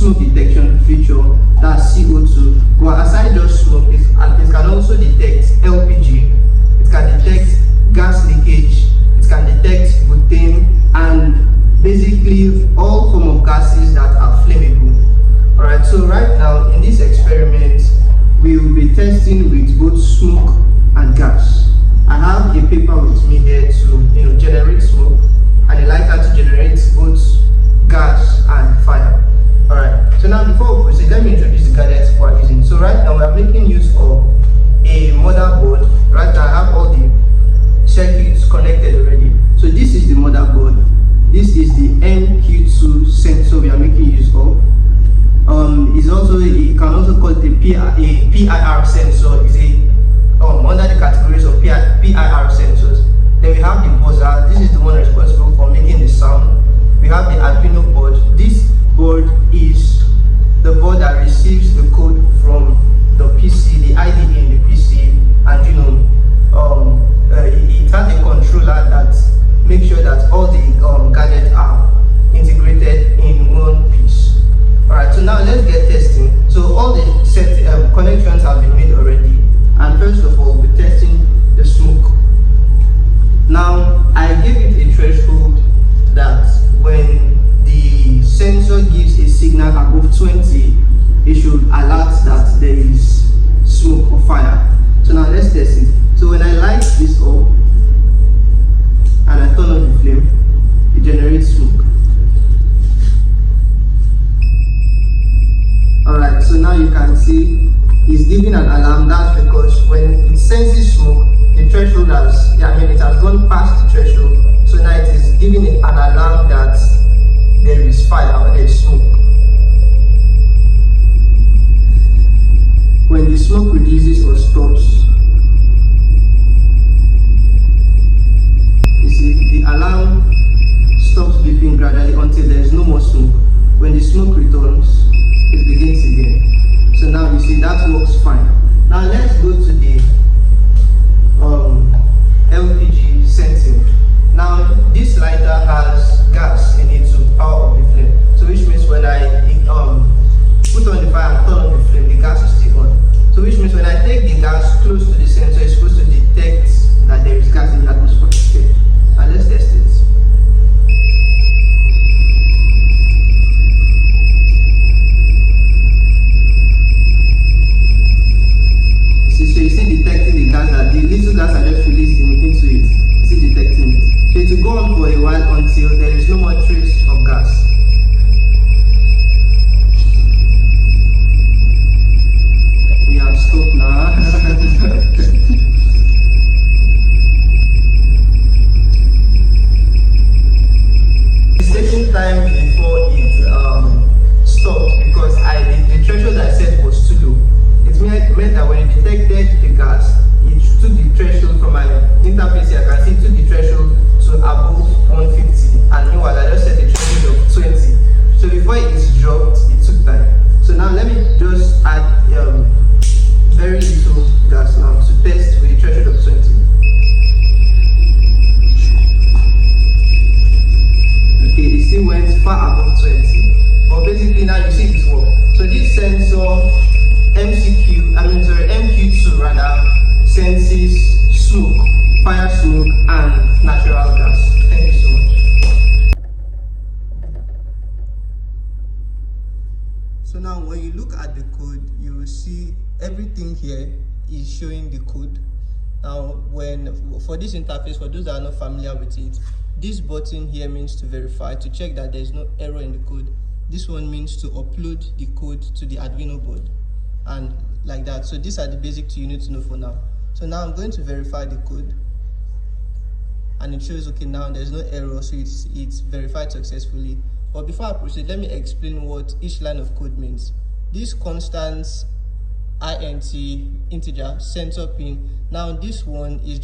smoke detection feature, that's CO2. But aside just smoke, it can also detect LPG, it can detect gas leakage, it can detect butane, and basically all form of gases that are flammable. Alright, so right now in this experiment, we will be testing with both smoke and gas. I have a paper with me here to generate smoke, and a lighter to generate both gas and fire. Alright, so now before we proceed, let me introduce the gadgets we're using. So right now we are making use of a motherboard. Right now I have all the circuits connected already. So this is the motherboard. This is the MQ2 sensor we are making use of. You can also call it a PIR sensor. It's under the categories of PIR sensors. Then we have the buzzer. This is the one responsible for making the sound. We have the Arduino board. This board is the board that receives the code from the PC, the IDE in the PC, and it has a controller that makes sure that all the gadgets are integrated in one piece. Alright, so now let's get testing. So all the connections have been made already, and first of all we're testing the smoke. Now I gave it a threshold that when the sensor gives a signal above 20, it should alert that there is smoke or fire. So now let's test it. So when I light this up and I turn on the flame, it generates smoke. Alright, so now you can see it's giving an alarm. That's because when it senses smoke, the threshold it has gone past the threshold. So now it is giving it an alarm that there is fire or there is smoke. When the smoke reduces or stops, you see the alarm stops beeping gradually until there is no more smoke. When the smoke returns, it begins again. So now you see that works fine. Now let's go to the LPG sensing. Now this lighter has gas in it to power up the flame. So which means when I put on the fire and turn on the flame, the gas is still on. So which means when I take the gas close to the sensor, it's supposed to detect that there is gas in the atmosphere. Okay. Now let's test it. So you see detecting the gas, that the little gas I just released into it. You see detecting it. So it will go on for a while until there is no more trace of gas. We have stopped now. It's taking time before it stopped because the threshold I set was too low. It meant that when it detected the gas, it took the threshold from my interface here. I can see it took the threshold to above 150, and meanwhile I just set the threshold of 20. So before it dropped, it took time. So now let me just add very little gas now to test with the threshold of 20. Okay, it still went far above 20, but basically now you see it work. So this sensor MQ2 rather senses smoke, fire smoke, and natural gas. Thank you so much. So now when you look at the code, you will see everything here is showing the code. Now for this interface, for those that are not familiar with it, this button here means to verify, to check that there is no error in the code. This one means to upload the code to the Arduino board, and like that. So these are the basics you need to know for now. So now I'm going to verify the code, and it shows okay, now there's no error, so it's verified successfully. But before I proceed, let me explain what each line of code means. This constants int integer sensor pin, now this one is